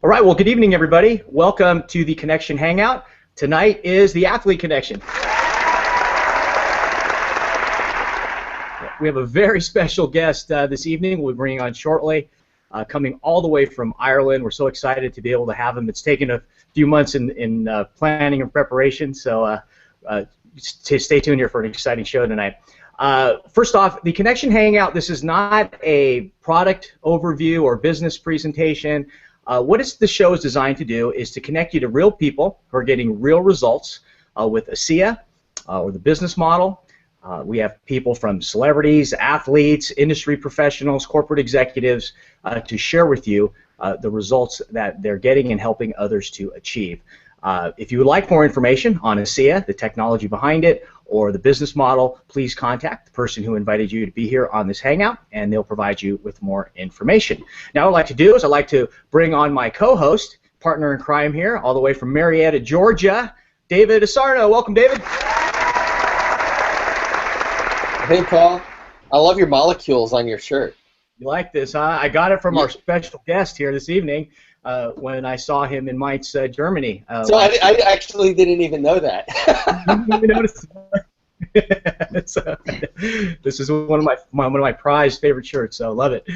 All right, well, good evening, everybody. Welcome to the Connection Hangout. Tonight is the Athlete Connection. We have a very special guest this evening we'll be bringing on shortly, coming all the way from Ireland. We're so excited to be able to have him. It's taken a few months in planning and preparation, so stay tuned here for an exciting show tonight. First off, the Connection Hangout, this is not a product overview or business presentation. The show is designed to do is to connect you to real people who are getting real results with ASEA or the business model. We have people from celebrities, athletes, industry professionals, corporate executives to share with you the results that they're getting and helping others to achieve. If you would like more information on ASEA, the technology behind it, or the business model, please contact the person who invited you to be here on this Hangout, and they'll provide you with more information. Now, what I'd like to do is I'd like to bring on my co-host, partner in crime here, all the way from Marietta, Georgia, David Asarno. Welcome, David. Hey, Paul. I love your molecules on your shirt. You like this, huh? I got it from our special guest here this evening when I saw him in Mainz, Germany. So I actually didn't even know that. You didn't even notice. This is one of my prized favorite shirts, so I love it.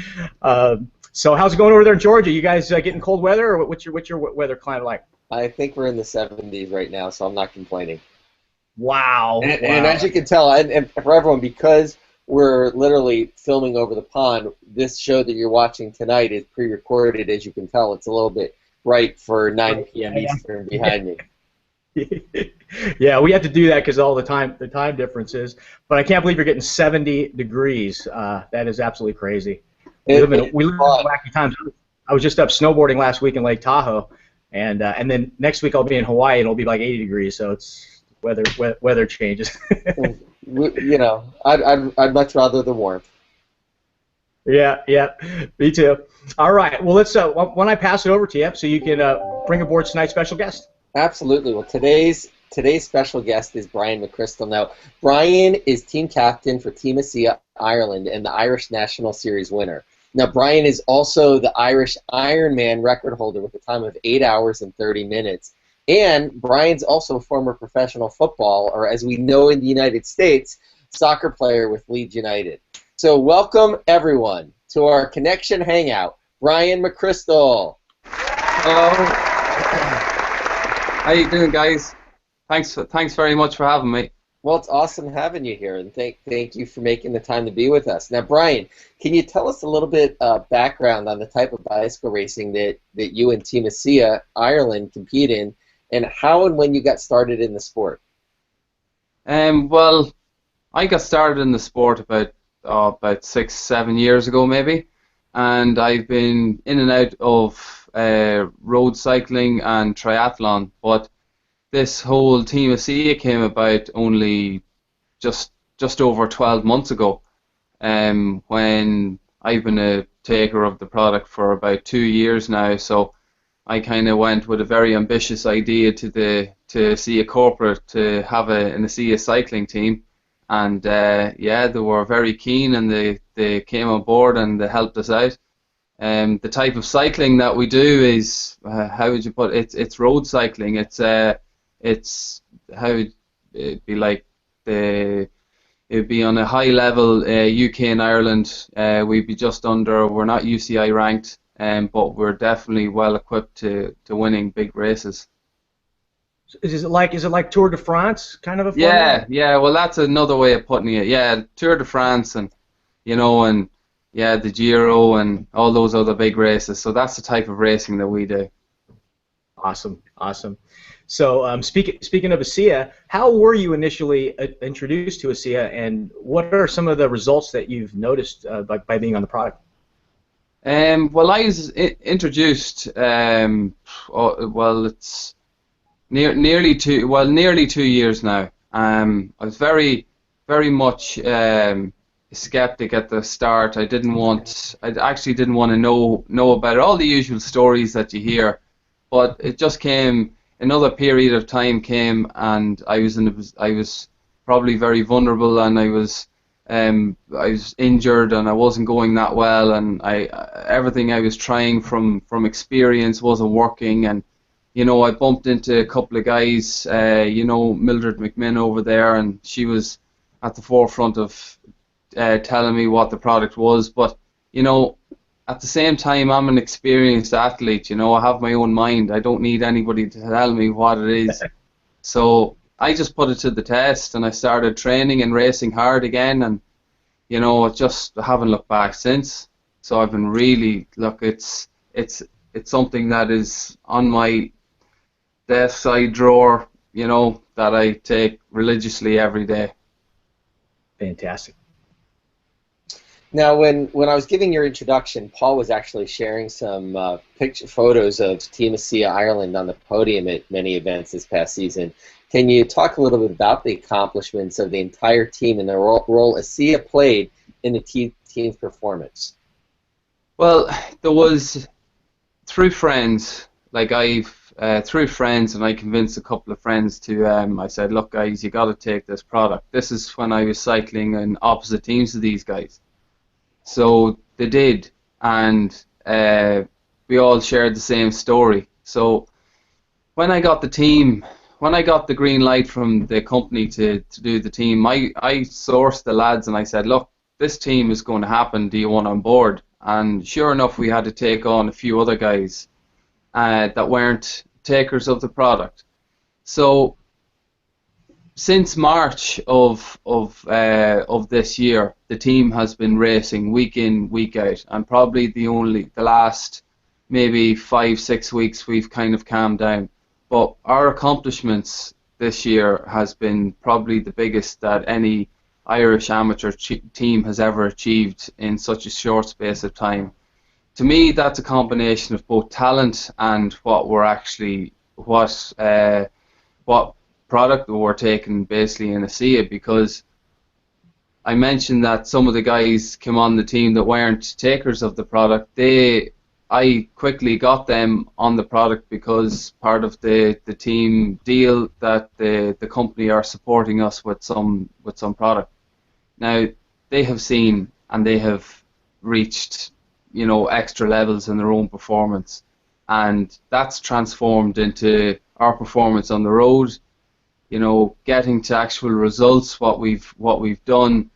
So how's it going over there in Georgia? You guys getting cold weather, or what's your weather climate like? I think we're in the 70s right now, so I'm not complaining. Wow. And as you can tell, and for everyone, because we're literally filming over the pond, this show that you're watching tonight is pre-recorded. As you can tell, it's a little bit bright for 9 p.m. Eastern behind me. Yeah, we have to do that because all the time differences. But I can't believe you're getting 70 degrees. That is absolutely crazy. We live in wacky times. I was just up snowboarding last week in Lake Tahoe, and then next week I'll be in Hawaii and it'll be like 80 degrees. So it's weather changes. You know, I'd much rather the warmth. Yeah, me too. All right, well, let's. Why don't I pass it over to you so you can bring aboard tonight's special guest? Absolutely. Well, today's special guest is Bryan McCrystal. Now, Bryan is team captain for Team ASEA Ireland and the Irish National Series winner. Now, Bryan is also the Irish Ironman record holder with a time of 8 hours and 30 minutes. And Bryan's also a former professional football, or as we know in the United States, soccer player with Leeds United. So welcome, everyone, to our Connection Hangout, Bryan McCrystal. Hello. How you doing, guys? Thanks very much for having me. Well, it's awesome having you here, and thank you for making the time to be with us. Now, Bryan, can you tell us a little bit background on the type of bicycle racing that you and Team ASEA Ireland compete in, and how and when you got started in the sport? Well, I got started in the sport about 6-7 years ago, maybe, and I've been in and out of road cycling and triathlon. But this whole Team ASEA came about only just over 12 months ago, when I've been a taker of the product for about 2 years now. So I kind of went with a very ambitious idea to ASEA corporate to have an ASEA cycling team, and yeah, they were very keen, and they came on board and they helped us out. The type of cycling that we do is how would you put it? It's road cycling. It's how it'd be like it'd be on a high level. UK and Ireland, we'd be just under. We're not UCI ranked. But we're definitely well equipped to winning big races. Is it like Tour de France kind of a format? Yeah. Well, that's another way of putting it. Yeah, Tour de France and the Giro and all those other big races. So that's the type of racing that we do. Awesome. So speaking of ASEA, how were you initially introduced to ASEA, and what are some of the results that you've noticed by being on the product? Well, I was introduced. It's nearly 2 years now. I was very much a skeptic at the start. I actually didn't want to know about it. All the usual stories that you hear, but it just came. Another period of time came, and I was probably very vulnerable, and I was I was injured and I wasn't going that well, and everything I was trying from experience wasn't working, and I bumped into a couple of guys, Mildred McMinn over there, and she was at the forefront of telling me what the product was. But at the same time, I'm an experienced athlete. I have my own mind. I don't need anybody to tell me what it is. So I just put it to the test, and I started training and racing hard again, and just haven't looked back since. So I've been really, it's something that is on my desk side drawer, that I take religiously every day. Fantastic. Now, when I was giving your introduction, Paul was actually sharing some photos of Team ASEA Ireland on the podium at many events this past season. Can you talk a little bit about the accomplishments of the entire team and the role ASEA played in the team's performance? Well, there was through friends, through friends, and I convinced a couple of friends to, I said, look guys, you got to take this product. This is when I was cycling in opposite teams to these guys. So they did, and we all shared the same story. So when I got the green light from the company to do the team, I sourced the lads and I said, look, this team is going to happen, do you want on board? And sure enough, we had to take on a few other guys that weren't takers of the product. So since March of this year, the team has been racing week in, week out, and probably the last maybe 5-6 weeks we've kind of calmed down. But our accomplishments this year has been probably the biggest that any Irish amateur team has ever achieved in such a short space of time. To me, that's a combination of both talent and what product that we're taking basically in ASEA, because I mentioned that some of the guys came on the team that weren't takers of the product. I quickly got them on the product because part of the team deal that the company are supporting us with some product. Now they have seen and they have reached extra levels in their own performance, and that's transformed into our performance on the road. Getting to actual results, what we've done.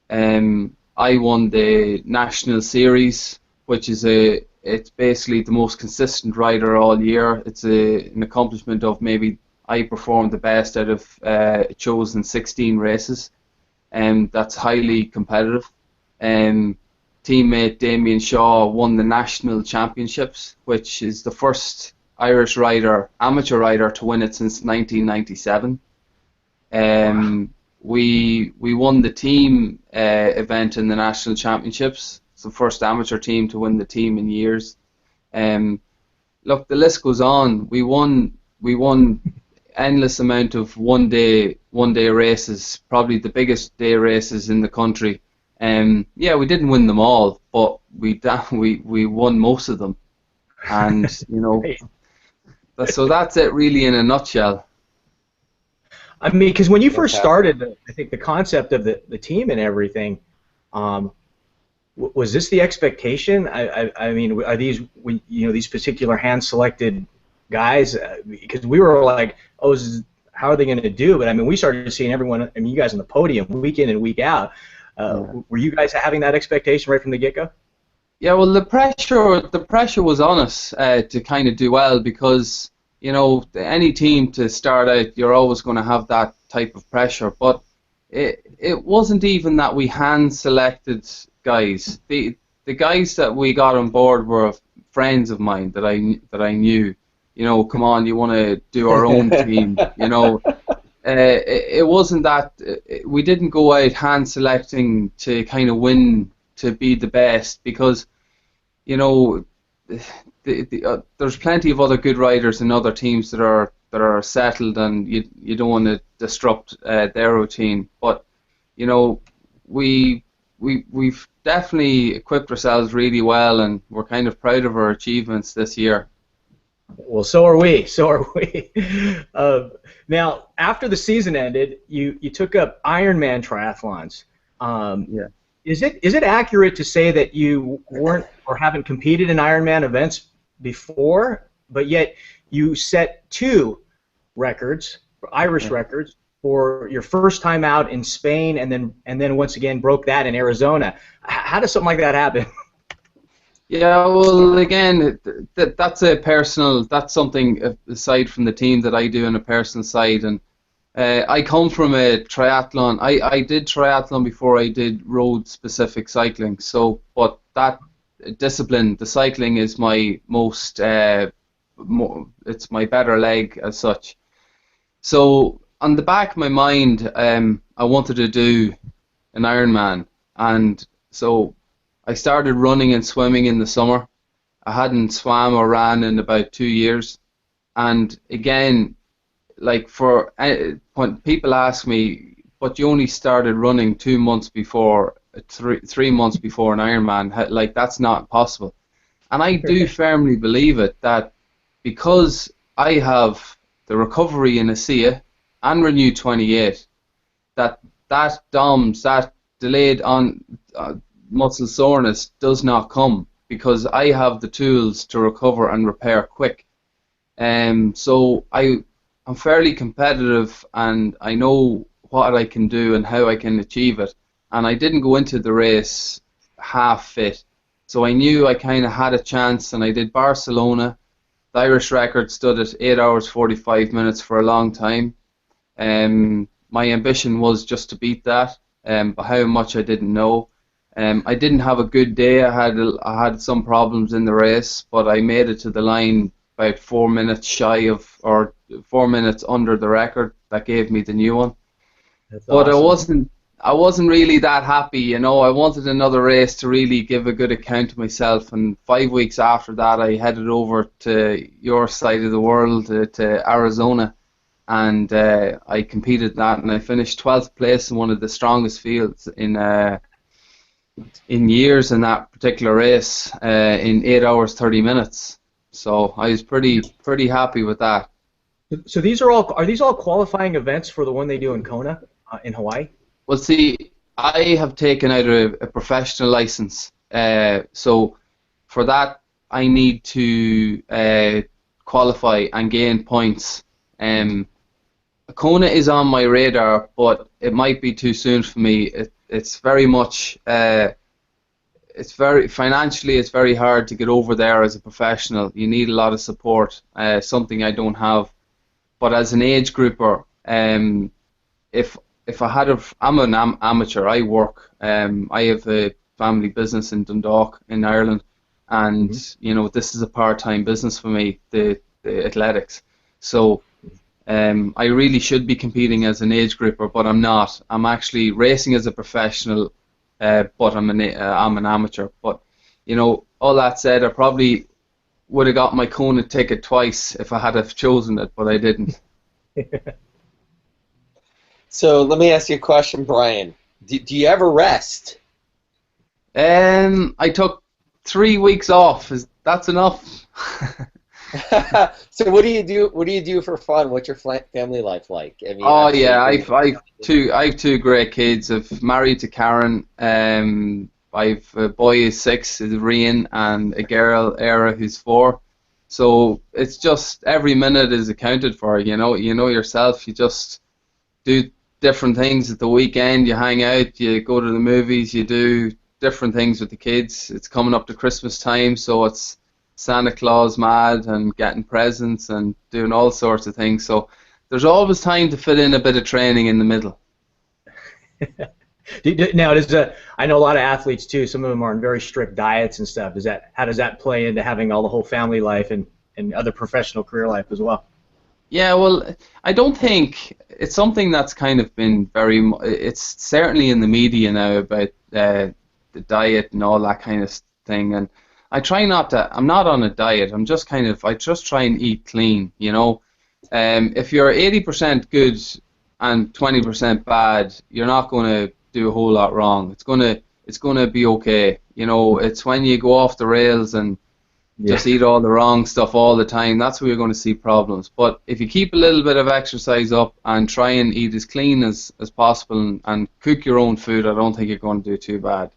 I won the national series, which is it's basically the most consistent rider all year. It's an accomplishment of maybe I performed the best out of chosen 16 races, and that's highly competitive. Teammate Damien Shaw won the national championships, which is the first Irish amateur rider to win it since 1997. We won the team event in the national championships. It's the first amateur team to win the team in years. Look, the list goes on. We won endless amount of one day races, probably the biggest day races in the country. Yeah, we didn't win them all, but we won most of them, and so that's it really in a nutshell. I mean, because when you first started, I think the concept of the team and everything, was this the expectation? I mean, are these these particular hand-selected guys? Because we were like, oh, how are they going to do? But I mean, we started seeing everyone. I mean, you guys on the podium week in and week out. Were you guys having that expectation right from the get-go? Yeah, well, the pressure was on us to kind of do well, because any team to start out, you're always going to have that type of pressure. But it wasn't even that we hand-selected guys. The guys that we got on board were friends of mine that I knew. Come on, you want to do our own team? It wasn't that we didn't go out hand selecting to kind of win, to be the best, because there's plenty of other good riders in other teams that are settled, and you don't want to disrupt their routine. But we've definitely equipped ourselves really well, and we're kind of proud of our achievements this year. Well, so are we. So are we. Now, after the season ended, you took up Ironman triathlons. Yeah. Is it accurate to say that you weren't or haven't competed in Ironman events before, but yet you set two records, Irish records, for your first time out in Spain, and then once again broke that in Arizona? How does something like that happen? Yeah, well, again, that's a personal. That's something aside from the team that I do on a personal side, and I come from a triathlon. I did triathlon before I did road-specific cycling. So, but that discipline, the cycling, is my most. It's my better leg as such. So, on the back of my mind, I wanted to do an Ironman, and so I started running and swimming in the summer. I hadn't swam or ran in about 2 years, and again, like when people ask me, but you only started running 2 months before, 3 months before an Ironman, like that's not possible. And I do firmly believe it, that because I have the recovery in ASEA and Renew 28, that DOMS, that delayed on muscle soreness does not come because I have the tools to recover and repair quick. So I'm fairly competitive and I know what I can do and how I can achieve it. And I didn't go into the race half fit. So I knew I kind of had a chance, and I did Barcelona. The Irish record stood at 8 hours 45 minutes for a long time. My ambition was just to beat that, but how much I didn't know. I didn't have a good day. I had some problems in the race, but I made it to the line about 4 minutes shy of, or 4 minutes under the record. That gave me the new one. That's But awesome. I wasn't really that happy, you know. I wanted another race to really give a good account of myself. And 5 weeks after that, I headed over to your side of the world, to Arizona, and I competed that, and I finished 12th place in one of the strongest fields in years in that particular race, in 8 hours 30 minutes. So I was pretty happy with that. So are these all qualifying events for the one they do in Kona, in Hawaii? Well, see, I have taken out a professional license, so for that I need to qualify and gain points. Kona is on my radar, but it might be too soon for me. It's very much, it's very financially, it's very hard to get over there as a professional. You need a lot of support, something I don't have. But as an age grouper, if I had I'm an amateur. I work. I have a family business in Dundalk in Ireland, and you know, this is a part-time business for me, the athletics. So I really should be competing as an age grouper, but I'm not. I'm actually racing as a professional, but I'm an amateur. But you know, all that said, I probably would have got my Kona ticket twice if I had have chosen it, but I didn't. So let me ask you a question, Brian. Do you ever rest? I took 3 weeks off. That's enough? So what do you do? What do you do for fun? What's your family life like? I mean, Oh yeah, I've two great kids. I've married to Karen. I've a boy who's 6, is Rian, and a girl, Era, who's 4. So it's just every minute is accounted for. You know yourself. You just do different things at the weekend. You hang out. You go to the movies. You do different things with the kids. It's coming up to Christmas time, so it's Santa Claus mad and getting presents and doing all sorts of things. So there's always time to fit in a bit of training in the middle. Now, I know a lot of athletes too. Some of them are on very strict diets and stuff. How does that play into having all the whole family life and other professional career life as well? Yeah, well, I don't think it's something that's kind of been it's certainly in the media now about the diet and all that kind of thing. And I try not to, I'm not on a diet. I just try and eat clean, you know. If you're 80% good and 20% bad, you're not going to do a whole lot wrong. It's gonna be okay. You know, it's when you go off the rails and just eat all the wrong stuff all the time, that's where you're going to see problems. But if you keep a little bit of exercise up and try and eat as clean as possible and cook your own food, I don't think you're going to do too bad.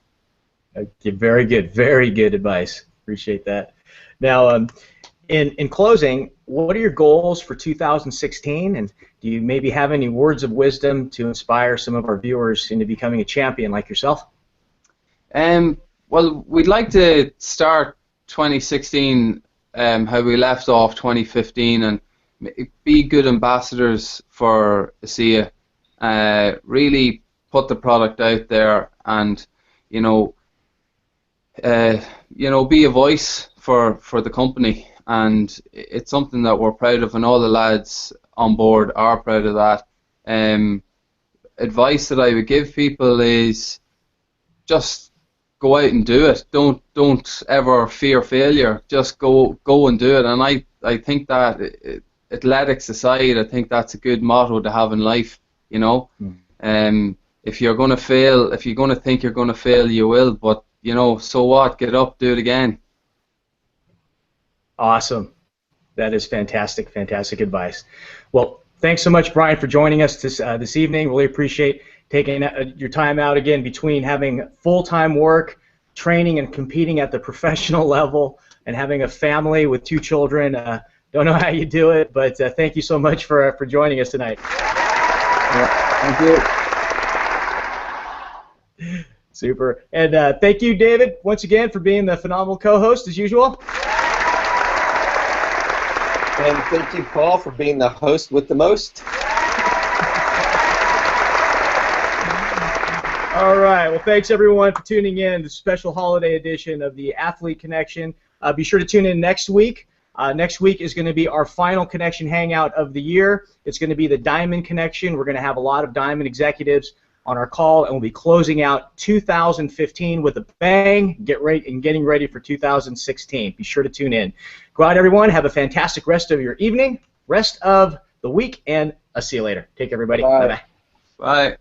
Okay, very good advice. Appreciate that. Now, in closing, what are your goals for 2016, and do you maybe have any words of wisdom to inspire some of our viewers into becoming a champion like yourself? Well, we'd like to start 2016 how we left off 2015 and be good ambassadors for ASEA. Really put the product out there and be a voice for the company, and it's something that we're proud of, and all the lads on board are proud of that. Advice that I would give people is just go out and do it. Don't ever fear failure. Just go and do it. And I think that athletics aside, I think that's a good motto to have in life. If you're going to fail, if you're going to think you're going to fail, you will. But so what? Get up, do it again. Awesome. That is fantastic advice. Well, thanks so much, Bryan, for joining us this evening. Really appreciate taking your time out again between having full-time work, training and competing at the professional level, and having a family with 2 children. Don't know how you do it, but thank you so much for joining us tonight. Thank you. Super. And thank you, David, once again for being the phenomenal co-host as usual. And thank you, Paul, for being the host with the most. All right. Well, thanks, everyone, for tuning in to the special holiday edition of the Athlete Connection. Be sure to tune in next week. Next week is going to be our final Connection Hangout of the year. It's going to be the Diamond Connection. We're going to have a lot of Diamond executives on our call, and we'll be closing out 2015 with a bang, getting ready for 2016. Be sure to tune in. Go out, everyone. Have a fantastic rest of your evening, rest of the week, and I'll see you later. Take care, everybody. Bye-bye. Bye.